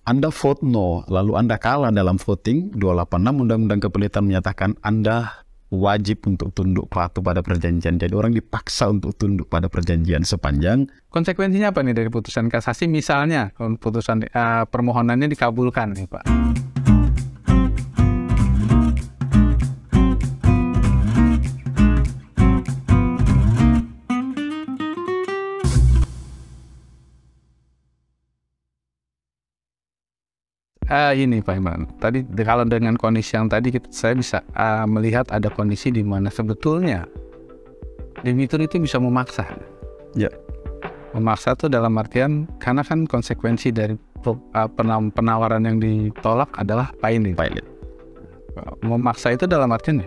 Anda vote no, lalu Anda kalah dalam voting, 286 Undang-Undang Kepelitan menyatakan Anda wajib untuk tunduk patuh pada perjanjian. Jadi orang dipaksa untuk tunduk pada perjanjian sepanjang. Konsekuensinya apa nih dari putusan kasasi? Misalnya putusan permohonannya dikabulkan nih Pak. Ini Pak Imran, tadi kalau dengan kondisi yang tadi saya bisa melihat ada kondisi di mana sebetulnya debitur itu bisa memaksa. Ya. Memaksa itu dalam artian karena kan konsekuensi dari penawaran yang ditolak adalah pilot. Memaksa itu dalam artian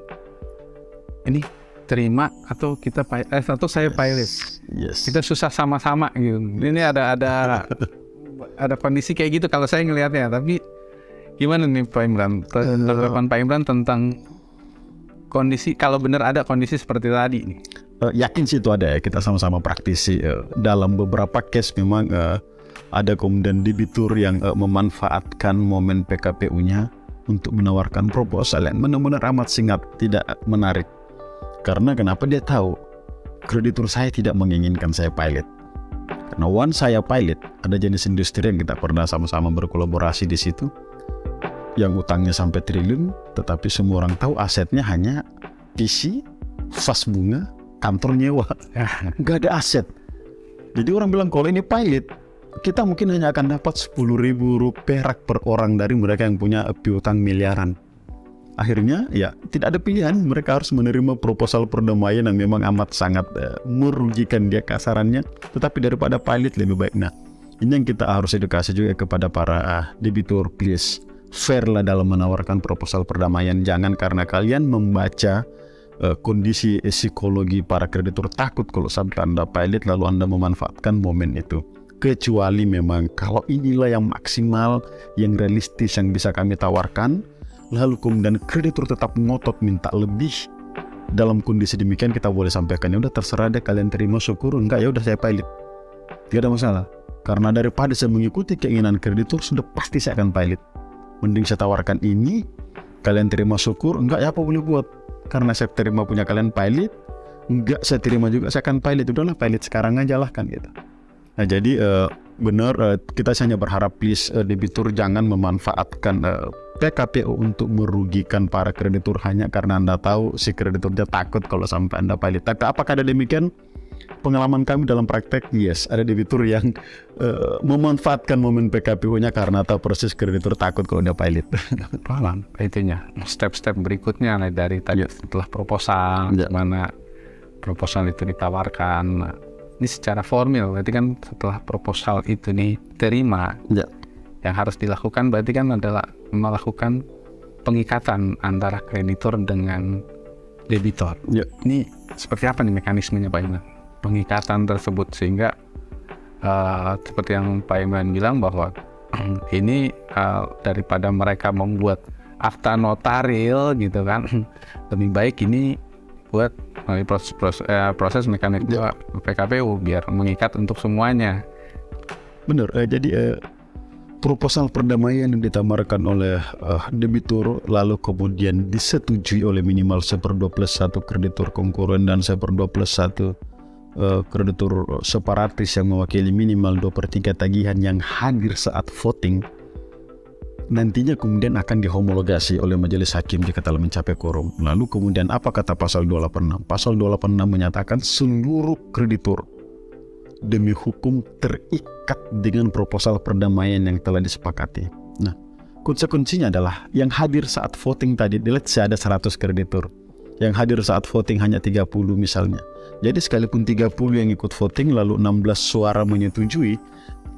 ini terima atau kita atau saya pilot. Yes. Kita susah sama-sama gitu. Ini ada kondisi kayak gitu kalau saya ngelihatnya. Tapi gimana nih Pak Imran, tanggapan Pak Imran tentang kondisi kalau benar ada kondisi seperti tadi nih? Yakin sih itu ada ya, kita sama-sama praktisi. Dalam beberapa case memang ada kemudian debitur yang memanfaatkan momen PKPU-nya untuk menawarkan proposal yang benar-benar amat singkat, tidak menarik. Karena kenapa? Dia tahu kreditur saya tidak menginginkan saya pilot. Karena once saya pilot, ada jenis industri yang kita pernah sama-sama berkolaborasi di situ, yang utangnya sampai triliun, tetapi semua orang tahu asetnya hanya PC, vas bunga, kantor nyewa, nggak ada aset. Jadi orang bilang kalau ini pilot, kita mungkin hanya akan dapat 10.000 rupiah per orang dari mereka yang punya piutang miliaran. Akhirnya ya tidak ada pilihan, mereka harus menerima proposal perdamaian yang memang amat sangat merugikan dia kasarannya, tetapi daripada pilot lebih baik. Nah, ini yang kita harus edukasi juga kepada para debitur, please fair lah dalam menawarkan proposal perdamaian. Jangan karena kalian membaca kondisi psikologi para kreditur takut kalau sampai Anda pilot lalu Anda memanfaatkan momen itu. Kecuali memang kalau inilah yang maksimal, yang realistis yang bisa kami tawarkan, lalu kemudian kreditur tetap ngotot minta lebih, dalam kondisi demikian kita boleh sampaikan, ya udah terserah deh kalian terima syukur, enggak ya udah saya pilot, tidak ada masalah. Karena daripada saya mengikuti keinginan kreditur, sudah pasti saya akan pilot. Mending saya tawarkan ini, kalian terima syukur, enggak ya apa boleh buat, karena saya terima punya kalian pilot, enggak saya terima juga saya akan pilot, udahlah pilot sekarang aja lah kan gitu. Nah jadi benar kita hanya berharap please debitur jangan memanfaatkan PKPU untuk merugikan para kreditur hanya karena Anda tahu si krediturnya takut kalau sampai Anda pilot. Tapi apakah ada demikian? Pengalaman kami dalam praktek, yes, ada debitur yang memanfaatkan momen PKPU-nya karena tahu persis kreditur takut kalau dia pilot. Paham itunya. Step-step berikutnya dari tadi setelah proposal, mana proposal itu ditawarkan. Ini secara formal, berarti kan setelah proposal itu diterima, yang harus dilakukan berarti kan adalah melakukan pengikatan antara kreditur dengan debitor. Ini seperti apa nih mekanismenya Pak Imran? Pengikatan tersebut sehingga seperti yang Pak Imran bilang bahwa ini daripada mereka membuat akta notaril gitu kan, lebih baik ini buat proses mekanisme PKPU biar mengikat untuk semuanya. Benar, jadi proposal perdamaian yang ditawarkan oleh debitur lalu kemudian disetujui oleh minimal 1/2+1 kreditur konkuren dan 1/2+1 kreditur separatis yang mewakili minimal 2/3 tagihan yang hadir saat voting, nantinya kemudian akan dihomologasi oleh majelis hakim jika telah mencapai quorum. Lalu kemudian apa kata pasal 286? Pasal 286 menyatakan seluruh kreditur demi hukum terikat dengan proposal perdamaian yang telah disepakati. Nah, konsekuensinya adalah yang hadir saat voting tadi, let's say ada 100 kreditur. Yang hadir saat voting hanya 30 misalnya. Jadi sekalipun 30 yang ikut voting lalu 16 suara menyetujui,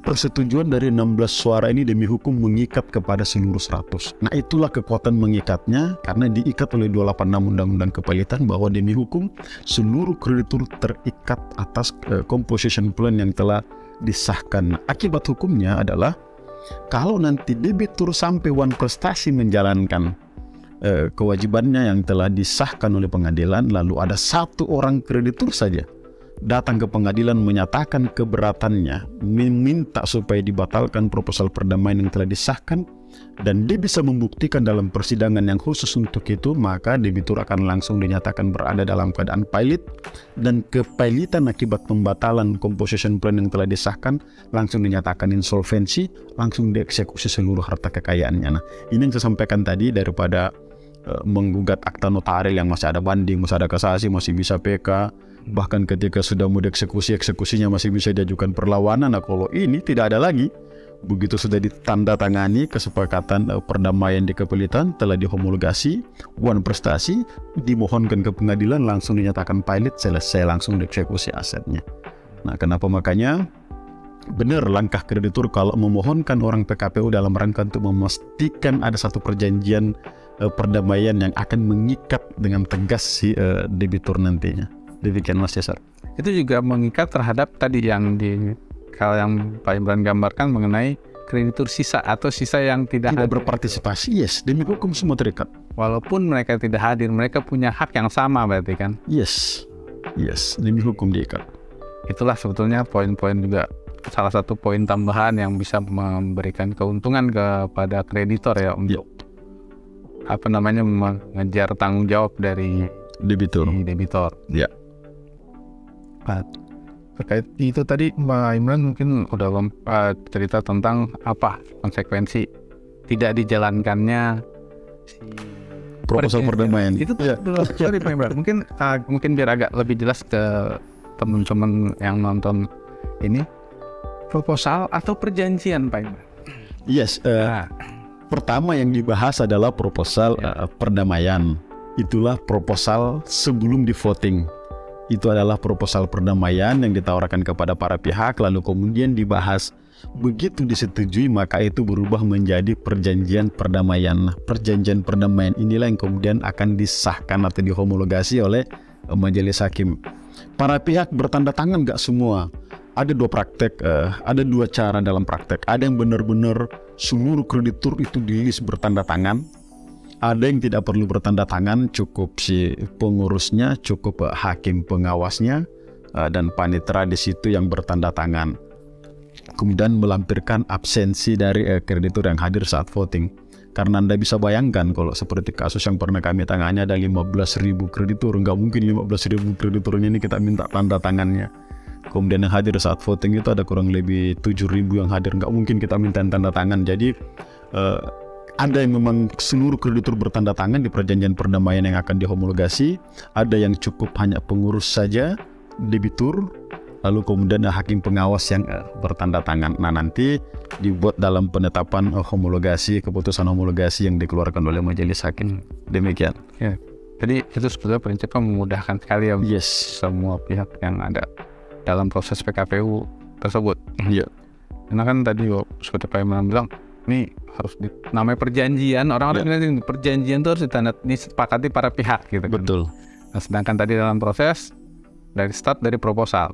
persetujuan dari 16 suara ini demi hukum mengikat kepada seluruh 100. Nah itulah kekuatan mengikatnya karena diikat oleh 286 Undang-Undang Kepelitan bahwa demi hukum seluruh kreditur terikat atas composition plan yang telah disahkan. Akibat hukumnya adalah kalau nanti debitur sampai one prestasi menjalankan kewajibannya yang telah disahkan oleh pengadilan, lalu ada satu orang kreditur saja datang ke pengadilan menyatakan keberatannya, meminta supaya dibatalkan proposal perdamaian yang telah disahkan, dan dia bisa membuktikan dalam persidangan yang khusus untuk itu, maka debitur akan langsung dinyatakan berada dalam keadaan pilot, dan kepailitan akibat pembatalan composition plan yang telah disahkan langsung dinyatakan insolvensi, langsung dieksekusi seluruh harta kekayaannya. Nah, ini yang saya sampaikan tadi, daripada menggugat akta notaril yang masih ada banding, masih ada kasasi, masih bisa PK, bahkan ketika sudah mau dieksekusi, eksekusinya masih bisa diajukan perlawanan. Nah, kalau ini tidak ada lagi. Begitu sudah ditandatangani kesepakatan perdamaian di kepelitan, telah dihomologasi, uang prestasi, dimohonkan ke pengadilan, langsung dinyatakan pilot, selesai, langsung dieksekusi asetnya. Nah, kenapa makanya benar langkah kreditur kalau memohonkan orang PKPU dalam rangka untuk memastikan ada satu perjanjian perdamaian yang akan mengikat dengan tegas si debitur nantinya. Demikian Mas Cesar. Itu juga mengikat terhadap tadi yang kalau yang Pak Imran gambarkan mengenai kreditur sisa atau sisa yang tidak berpartisipasi. Yes, demi hukum semua terikat. Walaupun mereka tidak hadir, mereka punya hak yang sama berarti kan? Yes, demi hukum diikat. Itulah sebetulnya poin-poin juga, salah satu poin tambahan yang bisa memberikan keuntungan kepada kreditor ya untuk mengejar tanggung jawab dari debitur. Ya. Terkait itu tadi Mbak Imran mungkin udah cerita tentang apa konsekuensi tidak dijalankannya si proposal perdamaian. Itu sorry Pak Imran, mungkin biar agak lebih jelas ke teman-teman yang nonton ini, proposal atau perjanjian Pak Imran. Yes, pertama yang dibahas adalah proposal perdamaian. Itulah proposal sebelum di voting. Itu adalah proposal perdamaian yang ditawarkan kepada para pihak, lalu kemudian dibahas. Begitu disetujui, maka itu berubah menjadi perjanjian perdamaian. Perjanjian perdamaian inilah yang kemudian akan disahkan atau dihomologasi oleh majelis hakim. Para pihak bertanda tangan nggak semua. Ada dua praktek, ada dua cara dalam praktek. Ada yang benar-benar seluruh kreditur itu di list bertanda tangan. Ada yang tidak perlu bertanda tangan, cukup si pengurusnya, cukup hakim pengawasnya, dan panitera di situ yang bertanda tangan. Kemudian melampirkan absensi dari kreditur yang hadir saat voting. Karena Anda bisa bayangkan kalau seperti kasus yang pernah kami tangani, ada 15.000 kreditur, nggak mungkin 15.000 krediturnya ini kita minta tanda tangannya. Kemudian yang hadir saat voting itu ada kurang lebih 7.000 yang hadir, nggak mungkin kita minta tanda tangan. Jadi ada yang memang seluruh kreditur bertanda tangan di perjanjian perdamaian yang akan dihomologasi, ada yang cukup hanya pengurus saja, debitur, lalu kemudian hakim pengawas yang bertanda tangan. Nah, nanti dibuat dalam penetapan homologasi, keputusan homologasi yang dikeluarkan oleh majelis hakim. Demikian. Ya. Jadi itu sebetulnya prinsipnya memudahkan sekali ya semua pihak yang ada dalam proses PKPU tersebut. Iya. Karena kan tadi seperti Pak Imran bilang, ini harus namanya perjanjian, orang-orang bilang perjanjian itu harus disepakati para pihak gitu kan. Betul. Nah, sedangkan tadi dalam proses dari start dari proposal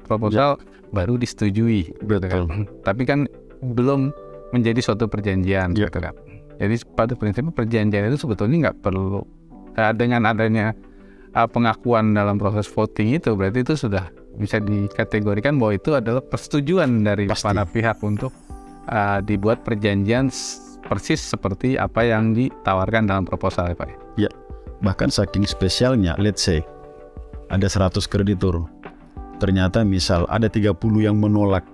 baru disetujui gitu kan. Tapi kan belum menjadi suatu perjanjian gitu kan. Jadi pada prinsipnya perjanjian itu sebetulnya nggak perlu dengan adanya pengakuan dalam proses voting itu, berarti itu sudah bisa dikategorikan bahwa itu adalah persetujuan dari para pihak untuk dibuat perjanjian persis seperti apa yang ditawarkan dalam proposal ya Pak. Ya, bahkan saking spesialnya, let's say ada 100 kreditur, ternyata misal ada 30 yang menolak,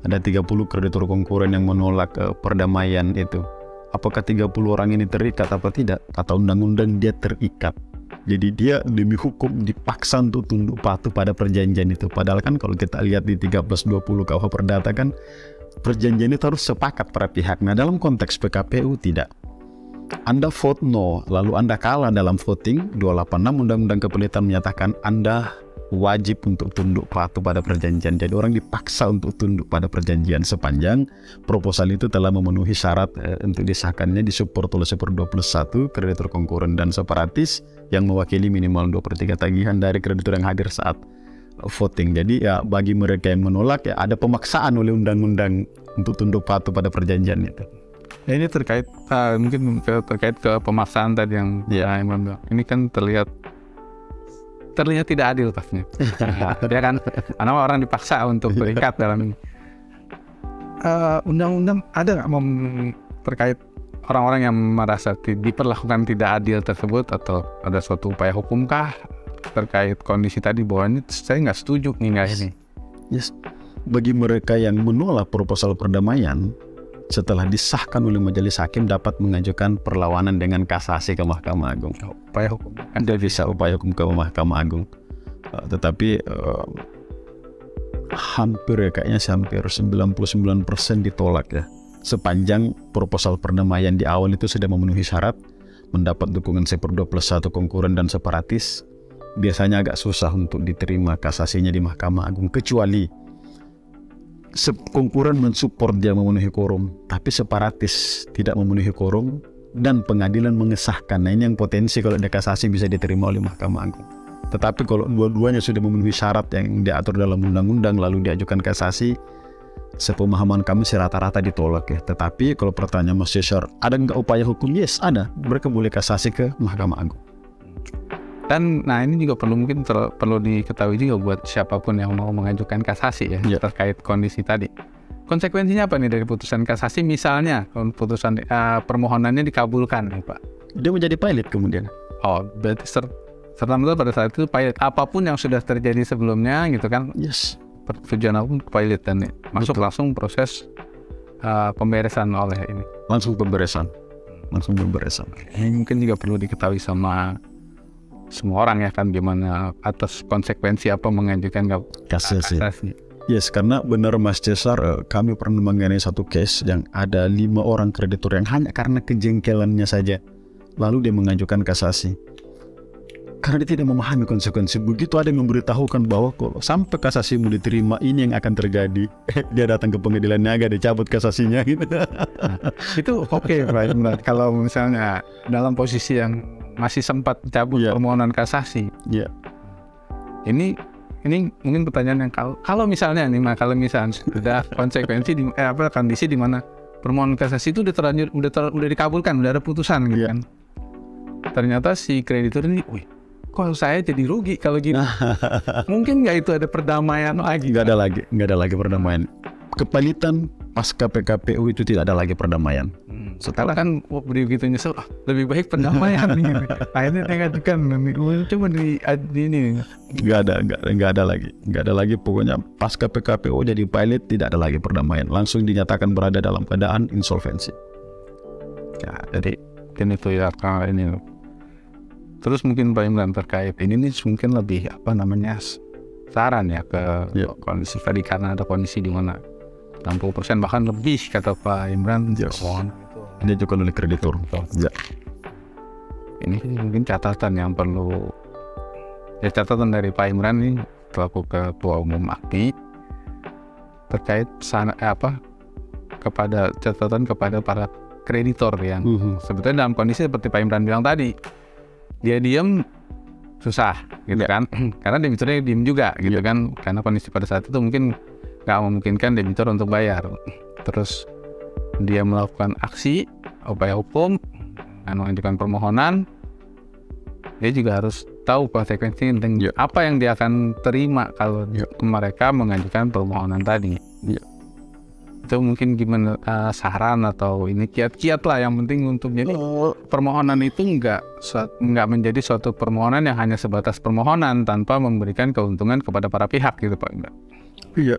ada 30 kreditur konkuren yang menolak perdamaian itu. Apakah 30 orang ini terikat atau tidak? Kata undang-undang dia terikat. Jadi dia demi hukum dipaksa untuk tunduk patuh pada perjanjian itu. Padahal kan kalau kita lihat di 1320 KUH Perdata kan perjanjian itu harus sepakat para pihak. Nah, dalam konteks PKPU tidak. Anda vote no, lalu Anda kalah dalam voting, 286 Undang-Undang Kepelitan menyatakan Anda wajib untuk tunduk patuh pada perjanjian. Jadi orang dipaksa untuk tunduk pada perjanjian sepanjang proposal itu telah memenuhi syarat untuk disahkannya, disupport oleh 1/21 kreditur konkuren dan separatis yang mewakili minimal 2/3 tagihan dari kreditur yang hadir saat voting. Jadi ya bagi mereka yang menolak ya ada pemaksaan oleh undang-undang untuk tunduk patuh pada perjanjian itu. Ya, ini terkait mungkin terkait ke pemaksaan tadi yang ini kan terlihat terlihat tidak adil pastinya. Ya kan, karena orang dipaksa untuk berikat dalam ini. Undang-undang ada nggak terkait orang-orang yang merasa diperlakukan tidak adil tersebut, atau ada suatu upaya hukumkah terkait kondisi tadi bahwa ini saya nggak setuju nih nggak ini? Yes. Bagi mereka yang menolak proposal perdamaian, setelah disahkan oleh majelis hakim dapat mengajukan perlawanan dengan kasasi ke Mahkamah Agung. Upaya hukum. Anda bisa upaya hukum ke Mahkamah Agung. Tetapi kayaknya hampir 99% ditolak ya. Sepanjang proposal perdamaian di awal itu sudah memenuhi syarat, mendapat dukungan 1/2+1 konkuren dan separatis, biasanya agak susah untuk diterima kasasinya di Mahkamah Agung, kecuali konkuren mensupport dia memenuhi quorum, tapi separatis tidak memenuhi quorum dan pengadilan mengesahkan. Nah, ini yang potensi kalau ada kasasi bisa diterima oleh Mahkamah Agung. Tetapi kalau dua-duanya sudah memenuhi syarat yang diatur dalam undang-undang lalu diajukan kasasi, sepemahaman kami rata-rata ditolak ya. Tetapi kalau pertanyaan Mas Cesar, ada nggak upaya hukum? Yes, ada. Mereka boleh kasasi ke Mahkamah Agung. Dan nah ini juga perlu diketahui juga buat siapapun yang mau mengajukan kasasi ya, terkait kondisi tadi. Konsekuensinya apa nih dari putusan kasasi? Misalnya putusan permohonannya dikabulkan nih Pak, dia menjadi pilot kemudian. Oh, berarti serta-merta pada saat itu pilot apapun yang sudah terjadi sebelumnya gitu kan? Yes. Persetujuan apapun pilot dan masuk langsung proses pemberesan oleh ini. Langsung pemberesan. Ini mungkin juga perlu diketahui sama semua orang ya kan, gimana atas konsekuensi apa mengajukan kasasi. Yes, karena benar Mas Cesar, kami pernah mengenai satu case yang ada 5 orang kreditur yang hanya karena kejengkelannya saja lalu dia mengajukan kasasi. Karena dia tidak memahami konsekuensi. Begitu ada yang memberitahukan bahwa kalau sampai kasasimu diterima ini yang akan terjadi, dia datang ke pengadilan niaga, dia cabut kasasinya gitu. Itu oke, Pak. Kalau misalnya dalam posisi yang masih sempat cabut permohonan kasasi. Ini mungkin pertanyaan yang kalau misalnya sudah konsekuensi kondisi di mana permohonan kasasi itu udah dikabulkan, udah ada putusan gitu kan. Ternyata si kreditur ini, kok saya jadi rugi kalau gini. Mungkin nggak itu ada perdamaian lagi? Nggak ada lagi perdamaian. Kepalitan pasca PKPU itu tidak ada lagi perdamaian. Setelah kan begitu nyesel, lebih baik perdamaian nih. Akhirnya ngajukan, coba di ini. Nggak ada lagi. Pokoknya pasca PKPU jadi pilot tidak ada lagi perdamaian. Langsung dinyatakan berada dalam keadaan insolvensi. Ya, jadi itu ya ini. Terus mungkin Pak Imran terkait ini nih mungkin lebih saran ya ke kondisi tadi, karena ada kondisi di mana 60% bahkan lebih kata Pak Imran ini juga oleh kreditur. Ini mungkin catatan yang perlu catatan dari Pak Imran nih selaku Ketua Umum AKMI terkait catatan kepada para kreditor yang sebetulnya dalam kondisi seperti Pak Imran bilang tadi, dia diem susah gitu kan, karena debiturnya diem juga gitu kan, karena kondisi pada saat itu mungkin nggak memungkinkan debitur untuk bayar. Terus dia melakukan aksi upaya hukum, mengajukan permohonan, dia juga harus tahu konsekuensi tentang apa yang dia akan terima kalau mereka mengajukan permohonan tadi. Itu mungkin gimana saran atau ini kiat-kiat lah yang penting untuk jadi permohonan itu nggak menjadi suatu permohonan yang hanya sebatas permohonan tanpa memberikan keuntungan kepada para pihak gitu Pak Imran. Iya,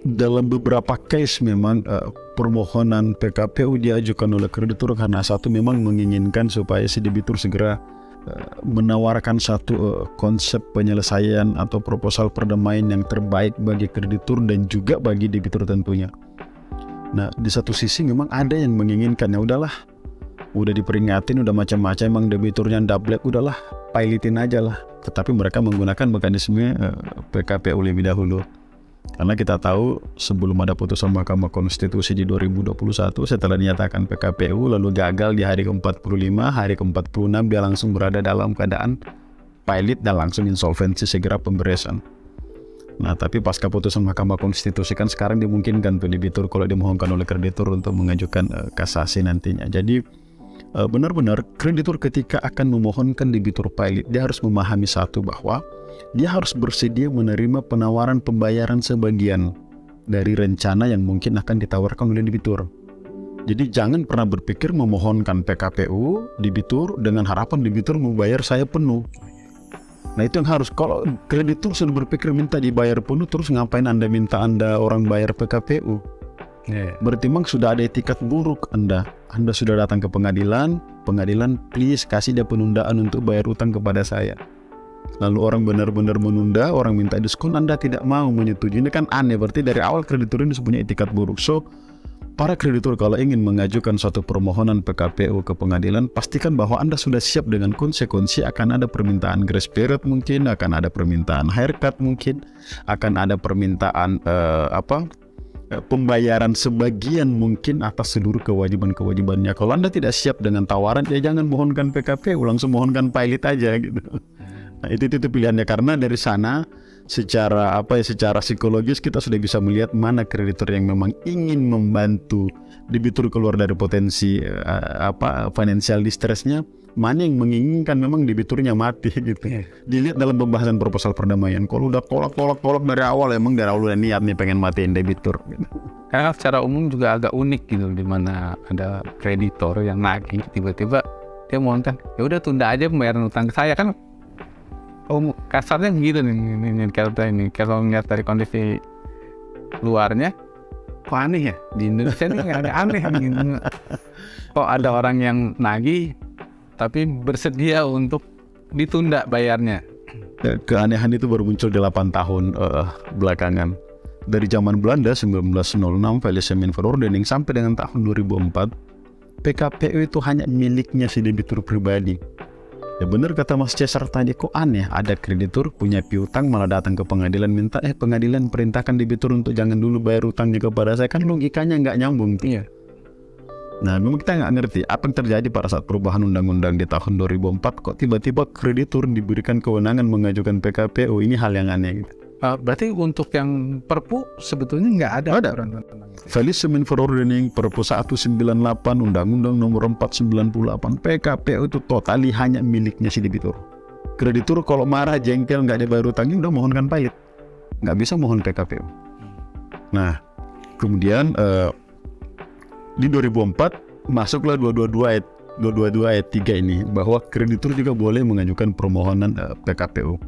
dalam beberapa case memang permohonan PKPU diajukan oleh kreditur karena satu memang menginginkan supaya si debitur segera menawarkan satu konsep penyelesaian atau proposal perdamaian yang terbaik bagi kreditur dan juga bagi debitur tentunya. Nah, di satu sisi memang ada yang menginginkan, ya udahlah, udah diperingatin, udah macam-macam, emang debiturnya ndablek, udahlah, pilotin aja lah. Tetapi mereka menggunakan mekanisme PKPU lebih dahulu. Karena kita tahu sebelum ada putusan Mahkamah Konstitusi di 2021, setelah dinyatakan PKPU lalu gagal di hari ke-45, hari ke-46 dia langsung berada dalam keadaan pilot dan langsung insolvensi segera pemberesan. Nah, tapi pasca putusan Mahkamah Konstitusi kan sekarang dimungkinkan tuh debitur kalau dimohonkan oleh kreditur untuk mengajukan kasasi nantinya. Jadi benar-benar kreditur ketika akan memohonkan debitur pilot, dia harus memahami satu, bahwa dia harus bersedia menerima penawaran pembayaran sebagian dari rencana yang mungkin akan ditawarkan oleh debitur. Jadi jangan pernah berpikir memohonkan PKPU debitur dengan harapan debitur membayar saya penuh. Nah itu yang harus, kalau kreditur sudah berpikir minta dibayar penuh, terus ngapain Anda minta orang bayar PKPU? Berarti memang sudah ada etikat buruk Anda sudah datang ke pengadilan please kasih dia penundaan untuk bayar utang kepada saya. Lalu orang benar-benar menunda, orang minta diskon, Anda tidak mau menyetujui. Ini kan aneh, berarti dari awal kreditur ini punya etikat buruk. So, para kreditur kalau ingin mengajukan suatu permohonan PKPU ke pengadilan, pastikan bahwa Anda sudah siap dengan konsekuensi. Akan ada permintaan grace period mungkin, akan ada permintaan haircut mungkin, akan ada permintaan pembayaran sebagian mungkin atas seluruh kewajiban-kewajibannya. Kalau Anda tidak siap dengan tawaran, ya jangan mohonkan PKPU, langsung mohonkan pilot aja gitu. Nah, itu pilihannya, karena dari sana secara psikologis kita sudah bisa melihat mana kreditur yang memang ingin membantu debitur keluar dari potensi financial distressnya, mana yang menginginkan memang debiturnya mati gitu. Dilihat dalam pembahasan proposal perdamaian. Kalau udah tolak dari awal, emang dari awal udah niat nih pengen matiin debitur gitu. Karena secara umum juga agak unik gitu, di mana ada kreditor yang nagih tiba-tiba dia mohonkan, ya udah tunda aja pembayaran utang ke saya kan. Kasarnya begitu nih kalau melihat dari kondisi luarnya, kok aneh ya di Indonesia ini nggak ada aneh gitu. Kok ada orang yang nagih tapi bersedia untuk ditunda bayarnya. Keanehan itu baru muncul 8 tahun belakangan. Dari zaman Belanda 1906 Faillissement Verordening sampai dengan tahun 2004, PKPU itu hanya miliknya si debitur pribadi. Ya benar kata Mas Cesar tadi, kok aneh ada kreditur punya piutang malah datang ke pengadilan minta pengadilan perintahkan debitur untuk jangan dulu bayar utangnya kepada saya, kan logikanya nggak nyambung. Iya. Nah memang kita nggak ngerti apa yang terjadi pada saat perubahan undang-undang di tahun 2004, kok tiba-tiba kreditur diberikan kewenangan mengajukan PKPU. Ini hal yang aneh gitu. Berarti untuk yang Perpu sebetulnya nggak ada. Faillissement Verordening, Perpu 198, Undang-Undang Nomor 498, PKPU itu totali hanya miliknya si debitur. Kreditur kalau marah, jengkel, nggak dibayar utangnya, udah mohonkan pilot, nggak bisa mohon PKPU. Nah, kemudian di 2004 masuklah 222 ayat 3 ini, bahwa kreditur juga boleh mengajukan permohonan PKPU.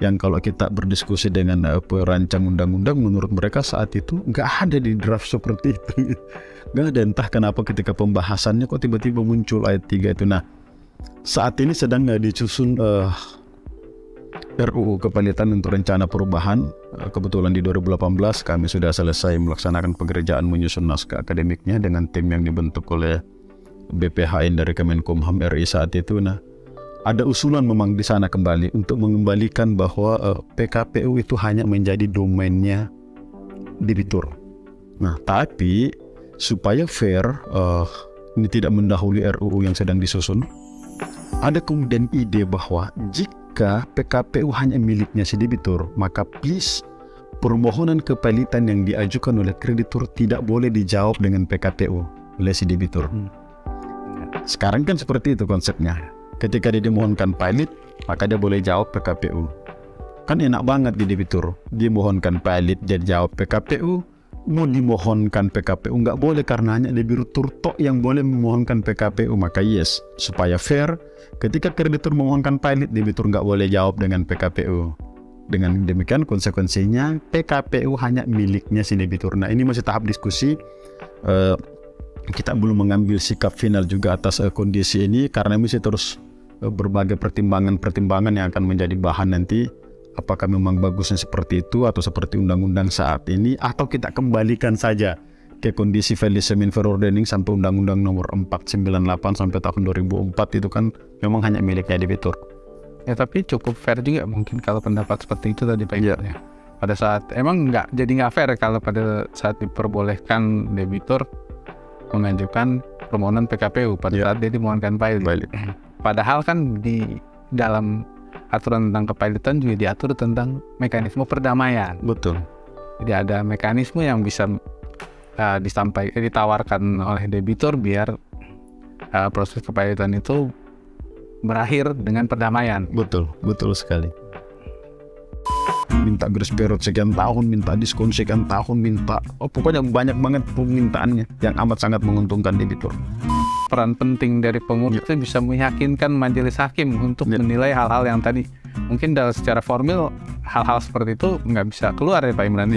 Yang kalau kita berdiskusi dengan perancang undang-undang, menurut mereka saat itu nggak ada di draft seperti itu. Nggak ada, entah kenapa ketika pembahasannya kok tiba-tiba muncul ayat 3 itu. Nah, saat ini sedang disusun RUU Kepalitan untuk rencana perubahan. Kebetulan di 2018 kami sudah selesai melaksanakan pekerjaan menyusun naskah akademiknya dengan tim yang dibentuk oleh BPHN dari Kemenkumham RI saat itu. Nah, ada usulan memang di sana kembali untuk mengembalikan bahwa PKPU itu hanya menjadi domainnya debitur. Nah, tapi supaya fair, ini tidak mendahului RUU yang sedang disusun, ada kemudian ide bahwa jika PKPU hanya miliknya si debitur, maka please permohonan kepalitan yang diajukan oleh kreditur tidak boleh dijawab dengan PKPU oleh si debitur. Sekarang kan seperti itu konsepnya. Ketika dia dimohonkan pilot, maka dia boleh jawab PKPU. Kan enak banget di debitur. Dia mohonkan pilot, dia jawab PKPU. Mau dimohonkan PKPU nggak boleh, karena hanya debitur tok yang boleh memohonkan PKPU. Maka yes, supaya fair, ketika kreditur memohonkan pilot, debitur nggak boleh jawab dengan PKPU. Dengan demikian konsekuensinya PKPU hanya miliknya si debitur. Nah, ini masih tahap diskusi. Kita belum mengambil sikap final juga atas kondisi ini, karena masih terus berbagai pertimbangan yang akan menjadi bahan nanti. Apakah memang bagusnya seperti itu atau seperti undang-undang saat ini, atau kita kembalikan saja ke kondisi Faillissement Verordening sampai Undang-Undang Nomor 498 sampai tahun 2004 itu kan memang hanya miliknya debitur. Ya, tapi cukup fair juga mungkin kalau pendapat seperti itu tadi Pak. Ya. Pada saat emang nggak fair kalau pada saat diperbolehkan debitur mengajukan permohonan PKPU pada saat dia dimohonkan pilot. Padahal kan di dalam aturan tentang kepilotan juga diatur tentang mekanisme perdamaian. Betul. Jadi ada mekanisme yang bisa ditawarkan oleh debitur biar proses kepailitan itu berakhir dengan perdamaian. Betul sekali. Minta grace period sekian tahun, minta diskon sekian tahun, minta pokoknya banyak banget permintaannya yang amat sangat menguntungkan debitur. Peran penting dari pengurus itu bisa meyakinkan majelis hakim untuk menilai hal-hal yang tadi mungkin secara formil hal-hal seperti itu nggak bisa keluar ya Pak Imran.